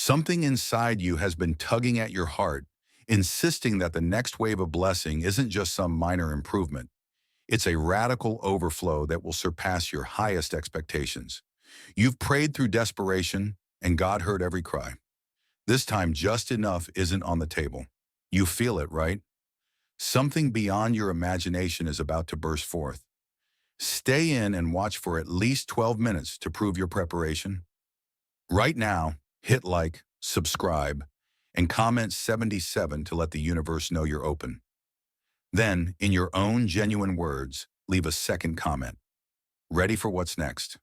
Something inside you has been tugging at your heart, insisting that the next wave of blessing isn't just some minor improvement. It's a radical overflow that will surpass your highest expectations. You've prayed through desperation, and God heard every cry. This time, just enough isn't on the table. You feel it, right? Something beyond your imagination is about to burst forth. Stay in and watch for at least 12 minutes to prove your preparation. Right now, hit like, subscribe, and comment 77 to let the universe know you're open. Then, in your own genuine words, leave a second comment. Ready for what's next?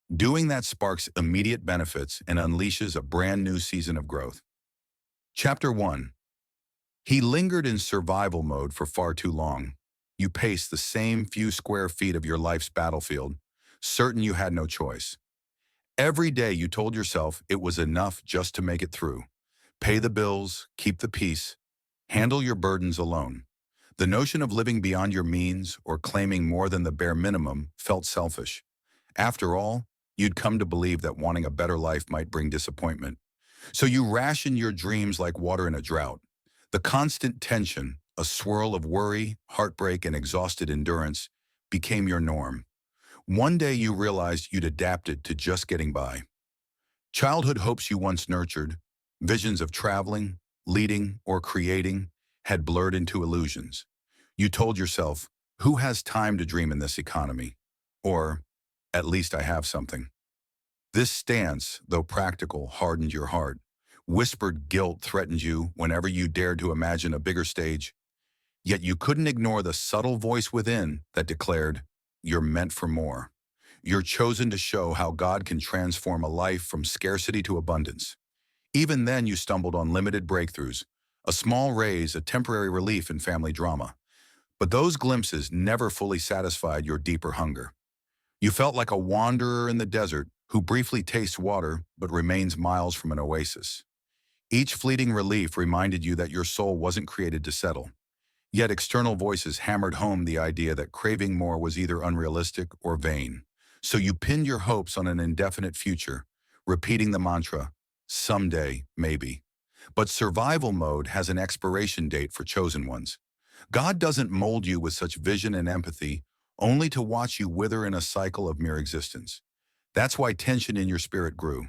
Doing that sparks immediate benefits and unleashes a brand new season of growth. Chapter 1. He lingered in survival mode for far too long. You paced the same few square feet of your life's battlefield, certain you had no choice. Every day you told yourself it was enough just to make it through. Pay the bills, keep the peace, handle your burdens alone. The notion of living beyond your means or claiming more than the bare minimum felt selfish. After all, you'd come to believe that wanting a better life might bring disappointment. So you rationed your dreams like water in a drought. The constant tension, a swirl of worry, heartbreak, and exhausted endurance, became your norm. One day you realized you'd adapted to just getting by. Childhood hopes you once nurtured, visions of traveling, leading, or creating, had blurred into illusions. You told yourself, who has time to dream in this economy? Or, at least I have something. This stance, though practical, hardened your heart. Whispered guilt threatened you whenever you dared to imagine a bigger stage. Yet you couldn't ignore the subtle voice within that declared, you're meant for more. You're chosen to show how God can transform a life from scarcity to abundance. Even then you stumbled on limited breakthroughs, a small raise, a temporary relief in family drama. But those glimpses never fully satisfied your deeper hunger. You felt like a wanderer in the desert who briefly tastes water but remains miles from an oasis. Each fleeting relief reminded you that your soul wasn't created to settle. Yet external voices hammered home the idea that craving more was either unrealistic or vain. So you pinned your hopes on an indefinite future, repeating the mantra, someday, maybe. But survival mode has an expiration date for chosen ones. God doesn't mold you with such vision and empathy, only to watch you wither in a cycle of mere existence. That's why tension in your spirit grew.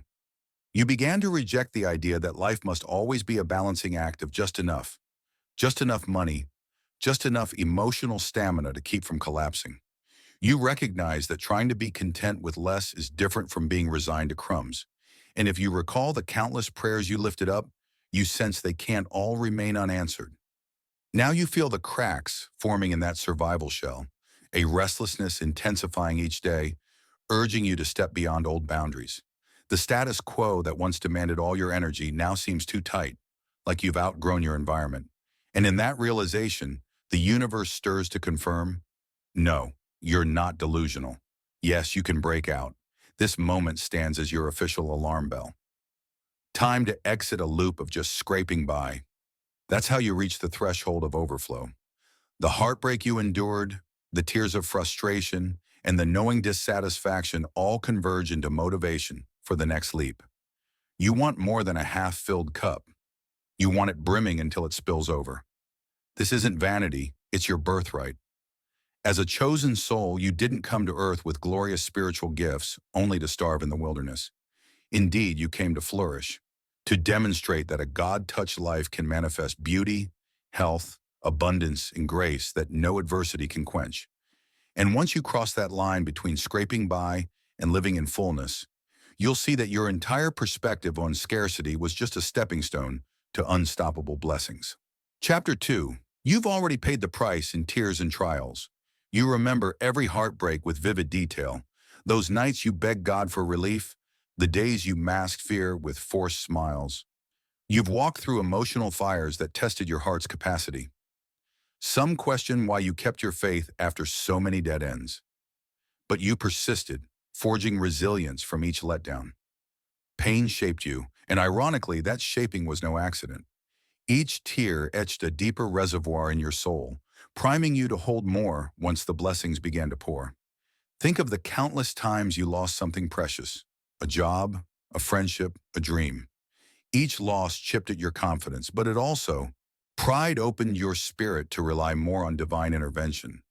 You began to reject the idea that life must always be a balancing act of just enough money, just enough emotional stamina to keep from collapsing. You recognize that trying to be content with less is different from being resigned to crumbs. And if you recall the countless prayers you lifted up, you sense they can't all remain unanswered. Now you feel the cracks forming in that survival shell, a restlessness intensifying each day, urging you to step beyond old boundaries. The status quo that once demanded all your energy now seems too tight, like you've outgrown your environment. And in that realization, the universe stirs to confirm, no, you're not delusional. Yes, you can break out. This moment stands as your official alarm bell. Time to exit a loop of just scraping by. That's how you reach the threshold of overflow. The heartbreak you endured, the tears of frustration, and the knowing dissatisfaction all converge into motivation for the next leap. You want more than a half-filled cup. You want it brimming until it spills over. This isn't vanity, it's your birthright. As a chosen soul, you didn't come to earth with glorious spiritual gifts only to starve in the wilderness. Indeed, you came to flourish, to demonstrate that a God-touched life can manifest beauty, health, abundance, and grace that no adversity can quench. And once you cross that line between scraping by and living in fullness, you'll see that your entire perspective on scarcity was just a stepping stone to unstoppable blessings. Chapter 2. You've already paid the price in tears and trials. You remember every heartbreak with vivid detail, those nights you begged God for relief, the days you masked fear with forced smiles. You've walked through emotional fires that tested your heart's capacity. Some question why you kept your faith after so many dead ends. But you persisted, forging resilience from each letdown. Pain shaped you, and ironically, that shaping was no accident. Each tear etched a deeper reservoir in your soul, priming you to hold more once the blessings began to pour. Think of the countless times you lost something precious, a job, a friendship, a dream. Each loss chipped at your confidence, but pride opened your spirit to rely more on divine intervention.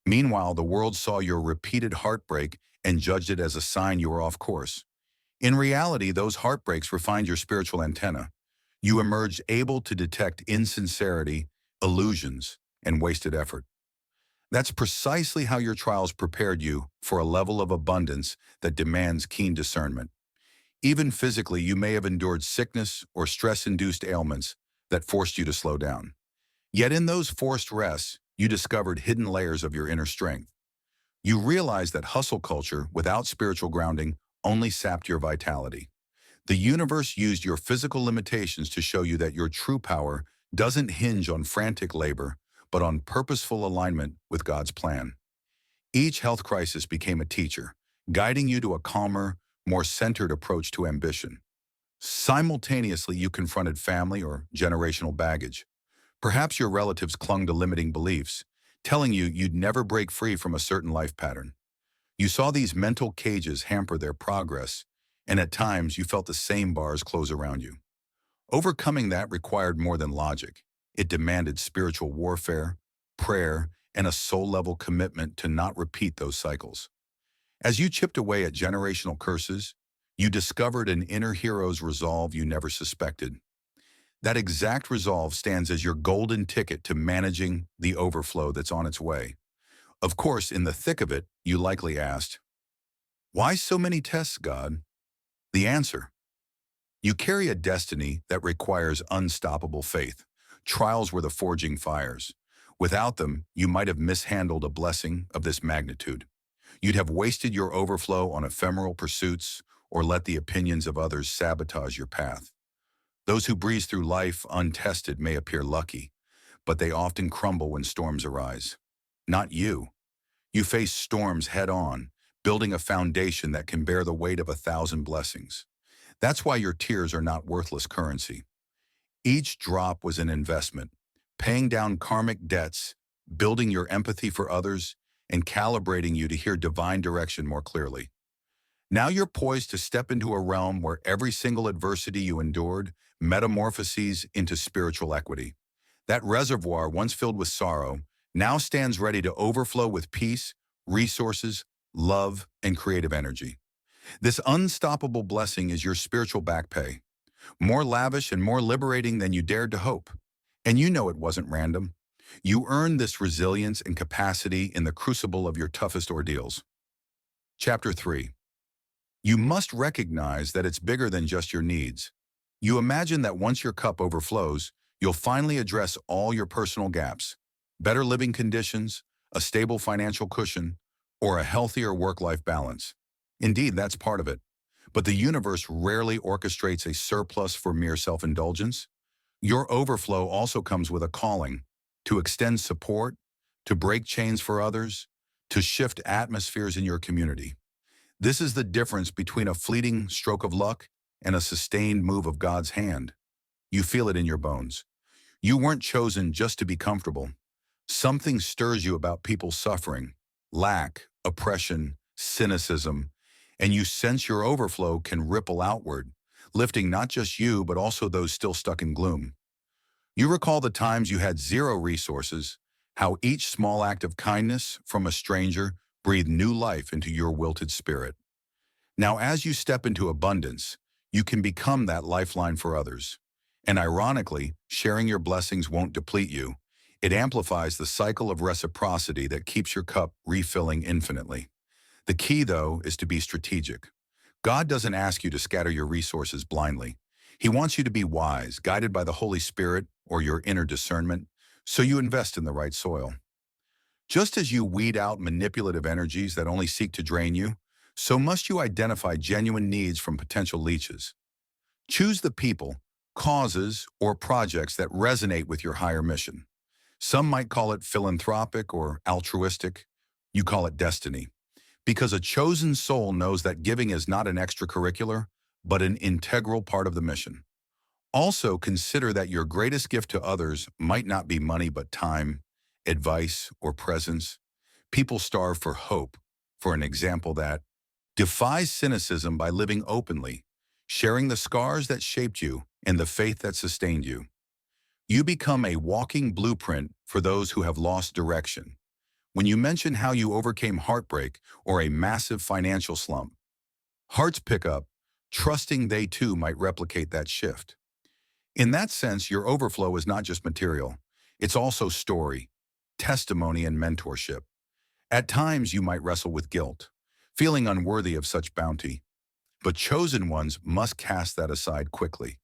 Meanwhile, the world saw your repeated heartbreak and judged it as a sign you were off course. In reality, those heartbreaks refined your spiritual antenna. You emerged able to detect insincerity, illusions, and wasted effort. That's precisely how your trials prepared you for a level of abundance that demands keen discernment. Even physically, you may have endured sickness or stress-induced ailments that forced you to slow down. Yet in those forced rests, you discovered hidden layers of your inner strength. You realized that hustle culture without spiritual grounding only sapped your vitality. The universe used your physical limitations to show you that your true power doesn't hinge on frantic labor, but on purposeful alignment with God's plan. Each health crisis became a teacher, guiding you to a calmer, more centered approach to ambition. Simultaneously, you confronted family or generational baggage. Perhaps your relatives clung to limiting beliefs, telling you you'd never break free from a certain life pattern. You saw these mental cages hamper their progress, and at times you felt the same bars close around you. Overcoming that required more than logic. It demanded spiritual warfare, prayer, and a soul-level commitment to not repeat those cycles. As you chipped away at generational curses, you discovered an inner hero's resolve you never suspected. That exact resolve stands as your golden ticket to managing the overflow that's on its way. Of course, in the thick of it, you likely asked, "Why so many tests, God?" The answer: you carry a destiny that requires unstoppable faith. Trials were the forging fires. Without them, you might have mishandled a blessing of this magnitude. You'd have wasted your overflow on ephemeral pursuits or let the opinions of others sabotage your path. Those who breeze through life untested may appear lucky, but they often crumble when storms arise. Not you. You face storms head-on, building a foundation that can bear the weight of 1,000 blessings. That's why your tears are not worthless currency. Each drop was an investment, paying down karmic debts, building your empathy for others, and calibrating you to hear divine direction more clearly. Now you're poised to step into a realm where every single adversity you endured metamorphoses into spiritual equity. That reservoir, once filled with sorrow, now stands ready to overflow with peace, resources, love, and creative energy. This unstoppable blessing is your spiritual back pay, more lavish and more liberating than you dared to hope. And you know it wasn't random. You earned this resilience and capacity in the crucible of your toughest ordeals. Chapter 3. You must recognize that it's bigger than just your needs. You imagine that once your cup overflows, you'll finally address all your personal gaps: better living conditions, a stable financial cushion, or a healthier work-life balance. Indeed, that's part of it. But the universe rarely orchestrates a surplus for mere self-indulgence. Your overflow also comes with a calling to extend support, to break chains for others, to shift atmospheres in your community. This is the difference between a fleeting stroke of luck and a sustained move of God's hand. You feel it in your bones. You weren't chosen just to be comfortable. Something stirs you about people's suffering, lack, oppression, cynicism, and you sense your overflow can ripple outward, lifting not just you but also those still stuck in gloom. You recall the times you had zero resources, how each small act of kindness from a stranger breathed new life into your wilted spirit. Now, as you step into abundance, you can become that lifeline for others. And ironically, sharing your blessings won't deplete you. It amplifies the cycle of reciprocity that keeps your cup refilling infinitely. The key, though, is to be strategic. God doesn't ask you to scatter your resources blindly. He wants you to be wise, guided by the Holy Spirit or your inner discernment, so you invest in the right soil. Just as you weed out manipulative energies that only seek to drain you, so must you identify genuine needs from potential leeches. Choose the people, causes, or projects that resonate with your higher mission. Some might call it philanthropic or altruistic. You call it destiny. Because a chosen soul knows that giving is not an extracurricular, but an integral part of the mission. Also, consider that your greatest gift to others might not be money but time, advice, or presence. People starve for hope, for an example that defies cynicism by living openly, sharing the scars that shaped you, and the faith that sustained you. You become a walking blueprint for those who have lost direction. When you mention how you overcame heartbreak or a massive financial slump, hearts pick up, trusting they too might replicate that shift. In that sense, your overflow is not just material. It's also story, testimony, and mentorship. At times, you might wrestle with guilt, feeling unworthy of such bounty. But chosen ones must cast that aside quickly,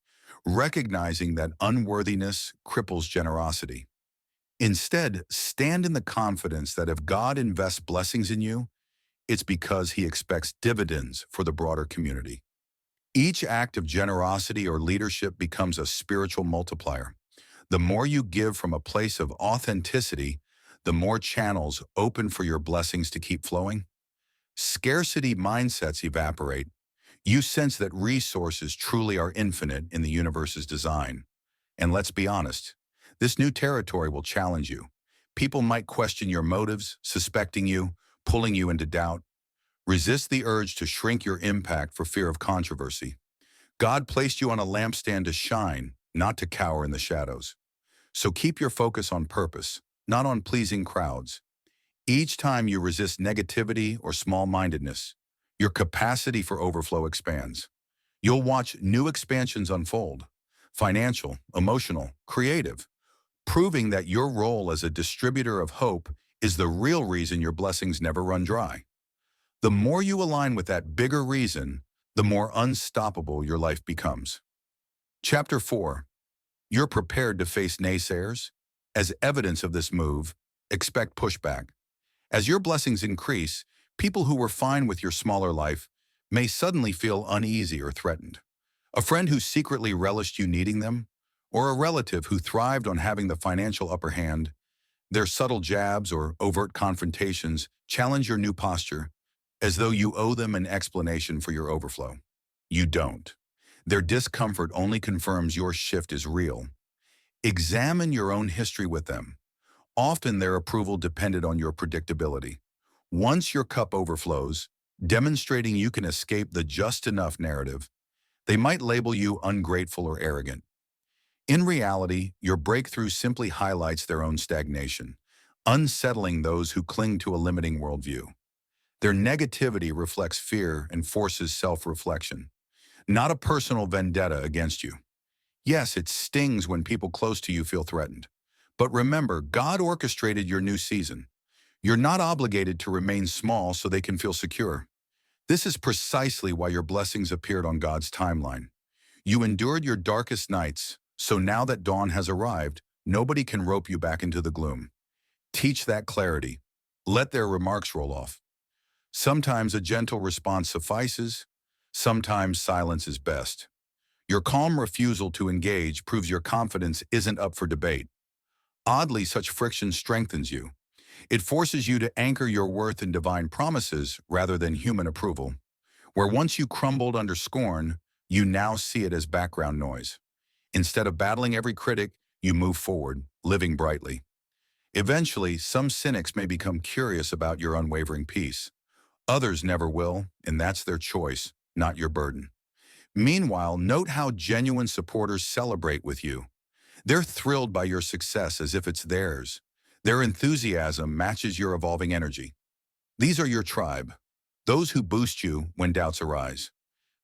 recognizing that unworthiness cripples generosity. Instead, stand in the confidence that if God invests blessings in you, it's because he expects dividends for the broader community. Each act of generosity or leadership becomes a spiritual multiplier. The more you give from a place of authenticity, the more channels open for your blessings to keep flowing. Scarcity mindsets evaporate. You sense that resources truly are infinite in the universe's design. And let's be honest, this new territory will challenge you. People might question your motives, suspecting you, pulling you into doubt. Resist the urge to shrink your impact for fear of controversy. God placed you on a lampstand to shine, not to cower in the shadows. So keep your focus on purpose, not on pleasing crowds. Each time you resist negativity or small-mindedness, your capacity for overflow expands. You'll watch new expansions unfold, financial, emotional, creative, proving that your role as a distributor of hope is the real reason your blessings never run dry. The more you align with that bigger reason, the more unstoppable your life becomes. Chapter 4. You're prepared to face naysayers? As evidence of this move, expect pushback. As your blessings increase, people who were fine with your smaller life may suddenly feel uneasy or threatened. A friend who secretly relished you needing them, or a relative who thrived on having the financial upper hand, their subtle jabs or overt confrontations challenge your new posture, as though you owe them an explanation for your overflow. You don't. Their discomfort only confirms your shift is real. Examine your own history with them. Often their approval depended on your predictability. Once your cup overflows, demonstrating you can escape the just enough narrative, they might label you ungrateful or arrogant. In reality, your breakthrough simply highlights their own stagnation, unsettling those who cling to a limiting worldview. Their negativity reflects fear and forces self-reflection, not a personal vendetta against you. Yes, it stings when people close to you feel threatened. But remember, God orchestrated your new season. You're not obligated to remain small so they can feel secure. This is precisely why your blessings appeared on God's timeline. You endured your darkest nights, so now that dawn has arrived, nobody can rope you back into the gloom. Teach that clarity. Let their remarks roll off. Sometimes a gentle response suffices, sometimes silence is best. Your calm refusal to engage proves your confidence isn't up for debate. Oddly, such friction strengthens you. It forces you to anchor your worth in divine promises rather than human approval. Where once you crumbled under scorn, you now see it as background noise. Instead of battling every critic, you move forward, living brightly. Eventually, some cynics may become curious about your unwavering peace. Others never will, and that's their choice, not your burden. Meanwhile, note how genuine supporters celebrate with you. They're thrilled by your success as if it's theirs. Their enthusiasm matches your evolving energy. These are your tribe, those who boost you when doubts arise.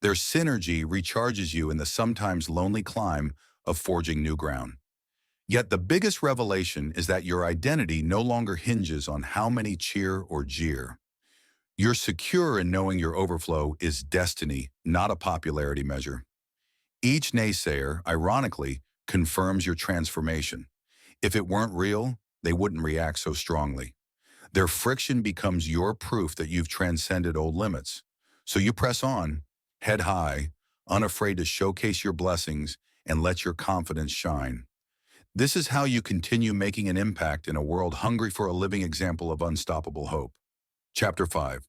Their synergy recharges you in the sometimes lonely climb of forging new ground. Yet the biggest revelation is that your identity no longer hinges on how many cheer or jeer. You're secure in knowing your overflow is destiny, not a popularity measure. Each naysayer, ironically, confirms your transformation. If it weren't real, they wouldn't react so strongly. Their friction becomes your proof that you've transcended old limits. So you press on, head high, unafraid to showcase your blessings and let your confidence shine. This is how you continue making an impact in a world hungry for a living example of unstoppable hope. Chapter 5.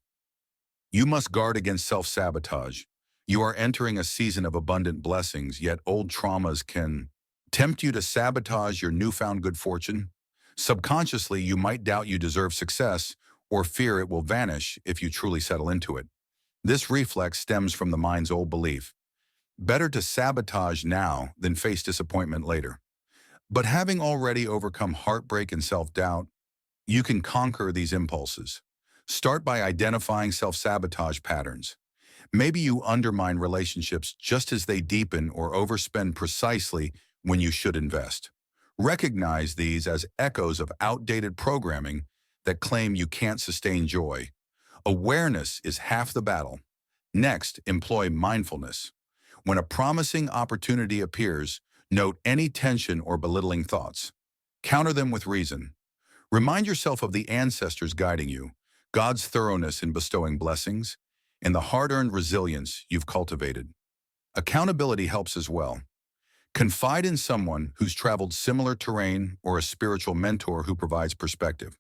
You must guard against self-sabotage. You are entering a season of abundant blessings, yet old traumas can tempt you to sabotage your newfound good fortune. Subconsciously, you might doubt you deserve success or fear it will vanish if you truly settle into it. This reflex stems from the mind's old belief. Better to sabotage now than face disappointment later. But having already overcome heartbreak and self-doubt, you can conquer these impulses. Start by identifying self-sabotage patterns. Maybe you undermine relationships just as they deepen or overspend precisely when you should invest. Recognize these as echoes of outdated programming that claim you can't sustain joy. Awareness is half the battle. Next, employ mindfulness. When a promising opportunity appears, note any tension or belittling thoughts. Counter them with reason. Remind yourself of the ancestors guiding you, God's thoroughness in bestowing blessings, and the hard-earned resilience you've cultivated. Accountability helps as well. Confide in someone who's traveled similar terrain or a spiritual mentor who provides perspective.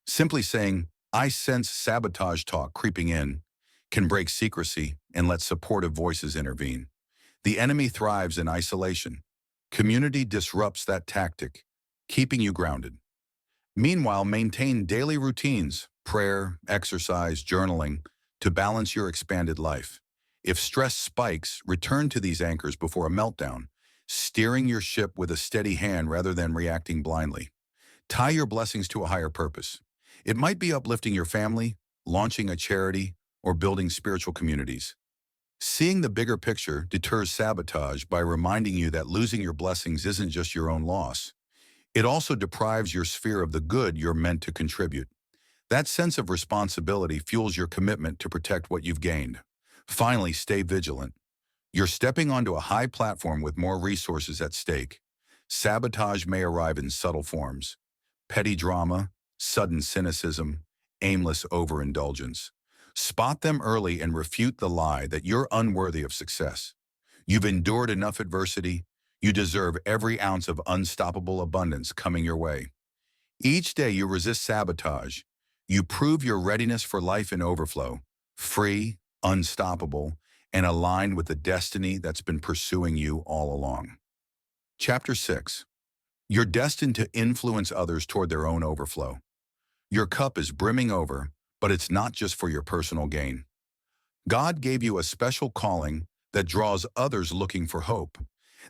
Simply saying, "I sense sabotage talk creeping in," can break secrecy and let supportive voices intervene. The enemy thrives in isolation. Community disrupts that tactic, keeping you grounded. Meanwhile, maintain daily routines, prayer, exercise, journaling, to balance your expanded life. If stress spikes, return to these anchors before a meltdown, steering your ship with a steady hand rather than reacting blindly. Tie your blessings to a higher purpose. It might be uplifting your family, launching a charity, or building spiritual communities. Seeing the bigger picture deters sabotage by reminding you that losing your blessings isn't just your own loss. It also deprives your sphere of the good you're meant to contribute. That sense of responsibility fuels your commitment to protect what you've gained. Finally, stay vigilant. You're stepping onto a high platform with more resources at stake. Sabotage may arrive in subtle forms: petty drama, sudden cynicism, aimless overindulgence. Spot them early and refute the lie that you're unworthy of success. You've endured enough adversity. You deserve every ounce of unstoppable abundance coming your way. Each day you resist sabotage, you prove your readiness for life in overflow, free, unstoppable, and aligned with the destiny that's been pursuing you all along. Chapter 6. You're destined to influence others toward their own overflow. Your cup is brimming over, but it's not just for your personal gain. God gave you a special calling that draws others looking for hope.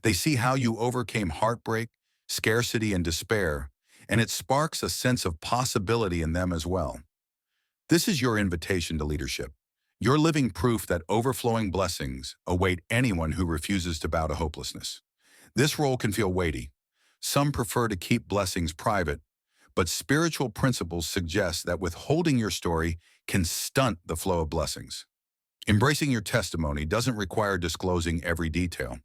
They see how you overcame heartbreak, scarcity, and despair, and it sparks a sense of possibility in them as well. This is your invitation to leadership. You're living proof that overflowing blessings await anyone who refuses to bow to hopelessness. This role can feel weighty. Some prefer to keep blessings private, but spiritual principles suggest that withholding your story can stunt the flow of blessings. Embracing your testimony doesn't require disclosing every detail,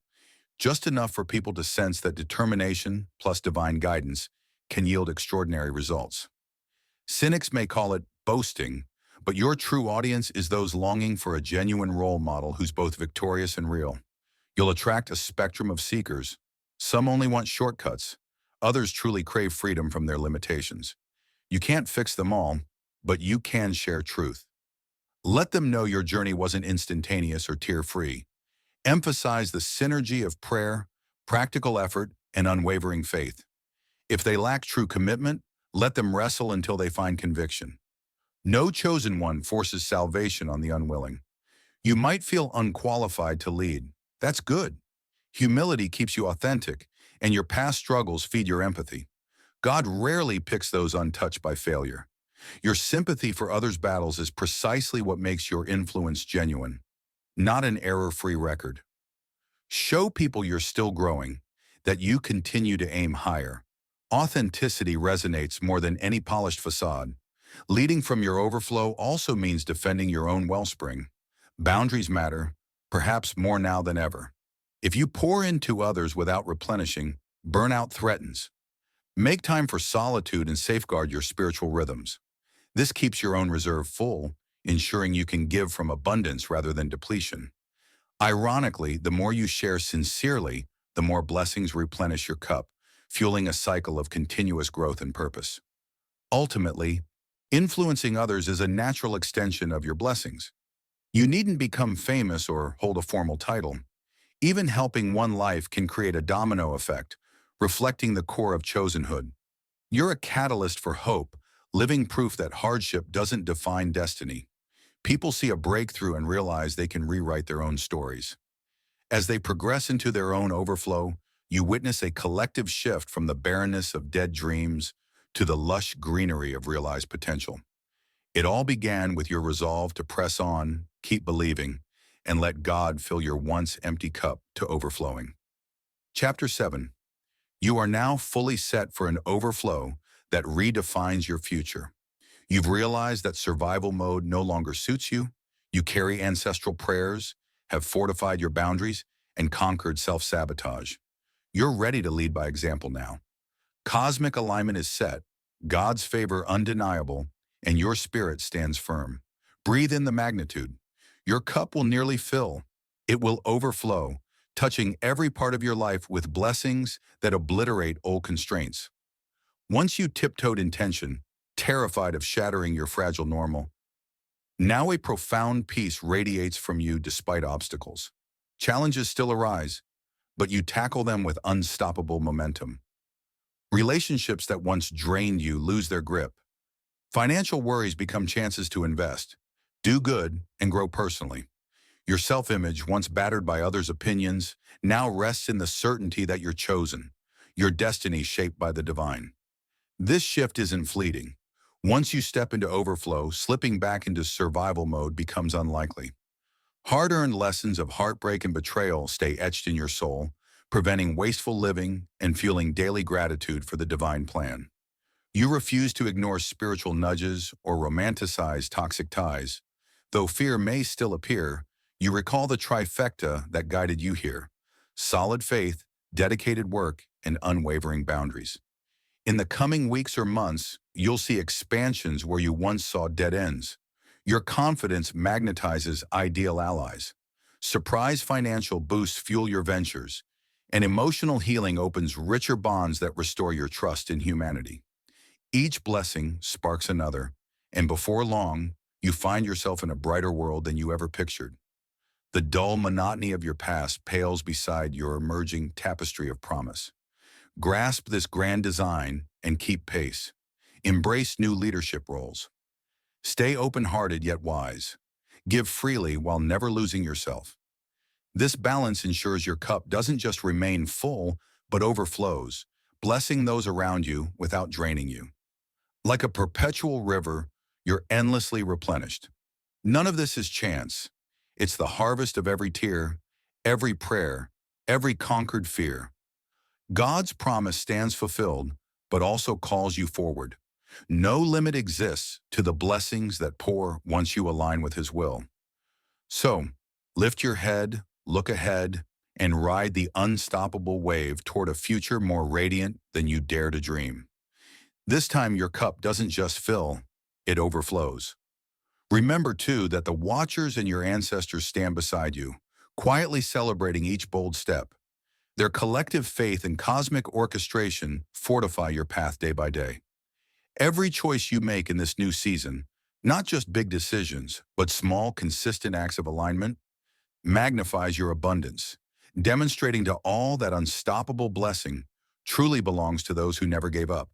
just enough for people to sense that determination plus divine guidance can yield extraordinary results. Cynics may call it boasting, but your true audience is those longing for a genuine role model who's both victorious and real. You'll attract a spectrum of seekers. Some only want shortcuts. Others truly crave freedom from their limitations. You can't fix them all, but you can share truth. Let them know your journey wasn't instantaneous or tear-free. Emphasize the synergy of prayer, practical effort, and unwavering faith. If they lack true commitment, let them wrestle until they find conviction. No chosen one forces salvation on the unwilling. You might feel unqualified to lead. That's good. Humility keeps you authentic, and your past struggles feed your empathy. God rarely picks those untouched by failure. Your sympathy for others' battles is precisely what makes your influence genuine, not an error-free record. Show people you're still growing, that you continue to aim higher. Authenticity resonates more than any polished facade. Leading from your overflow also means defending your own wellspring. Boundaries matter, perhaps more now than ever. If you pour into others without replenishing, burnout threatens. Make time for solitude and safeguard your spiritual rhythms. This keeps your own reserve full, ensuring you can give from abundance rather than depletion. Ironically, the more you share sincerely, the more blessings replenish your cup, fueling a cycle of continuous growth and purpose. Ultimately, influencing others is a natural extension of your blessings. You needn't become famous or hold a formal title. Even helping one life can create a domino effect, reflecting the core of chosenhood. You're a catalyst for hope, living proof that hardship doesn't define destiny. People see a breakthrough and realize they can rewrite their own stories. As they progress into their own overflow, you witness a collective shift from the barrenness of dead dreams to the lush greenery of realized potential. It all began with your resolve to press on, keep believing, and let God fill your once empty cup to overflowing. Chapter 7. You are now fully set for an overflow that redefines your future. You've realized that survival mode no longer suits you. You carry ancestral prayers, have fortified your boundaries, and conquered self-sabotage. You're ready to lead by example now. Cosmic alignment is set, God's favor undeniable, and your spirit stands firm. Breathe in the magnitude. Your cup will nearly fill. It will overflow, touching every part of your life with blessings that obliterate old constraints. Once you tiptoed intention, terrified of shattering your fragile normal, now a profound peace radiates from you despite obstacles. Challenges still arise, but you tackle them with unstoppable momentum. Relationships that once drained you lose their grip. Financial worries become chances to invest, do good, and grow personally. Your self-image, once battered by others' opinions, now rests in the certainty that you're chosen, your destiny shaped by the divine. This shift isn't fleeting. Once you step into overflow, slipping back into survival mode becomes unlikely. Hard-earned lessons of heartbreak and betrayal stay etched in your soul, preventing wasteful living and fueling daily gratitude for the divine plan. You refuse to ignore spiritual nudges or romanticize toxic ties. Though fear may still appear, you recall the trifecta that guided you here: solid faith, dedicated work, and unwavering boundaries. In the coming weeks or months, you'll see expansions where you once saw dead ends. Your confidence magnetizes ideal allies. Surprise financial boosts fuel your ventures, and emotional healing opens richer bonds that restore your trust in humanity. Each blessing sparks another, and before long, you find yourself in a brighter world than you ever pictured. The dull monotony of your past pales beside your emerging tapestry of promise. Grasp this grand design and keep pace. Embrace new leadership roles. Stay open-hearted yet wise. Give freely while never losing yourself. This balance ensures your cup doesn't just remain full, but overflows, blessing those around you without draining you. Like a perpetual river, you're endlessly replenished. None of this is chance. It's the harvest of every tear, every prayer, every conquered fear. God's promise stands fulfilled, but also calls you forward. No limit exists to the blessings that pour once you align with His will. So, lift your head, look ahead, and ride the unstoppable wave toward a future more radiant than you dare to dream. This time your cup doesn't just fill, it overflows. Remember, too, that the watchers and your ancestors stand beside you, quietly celebrating each bold step. Their collective faith and cosmic orchestration fortify your path day by day. Every choice you make in this new season, not just big decisions, but small, consistent acts of alignment, magnifies your abundance, demonstrating to all that unstoppable blessing truly belongs to those who never gave up.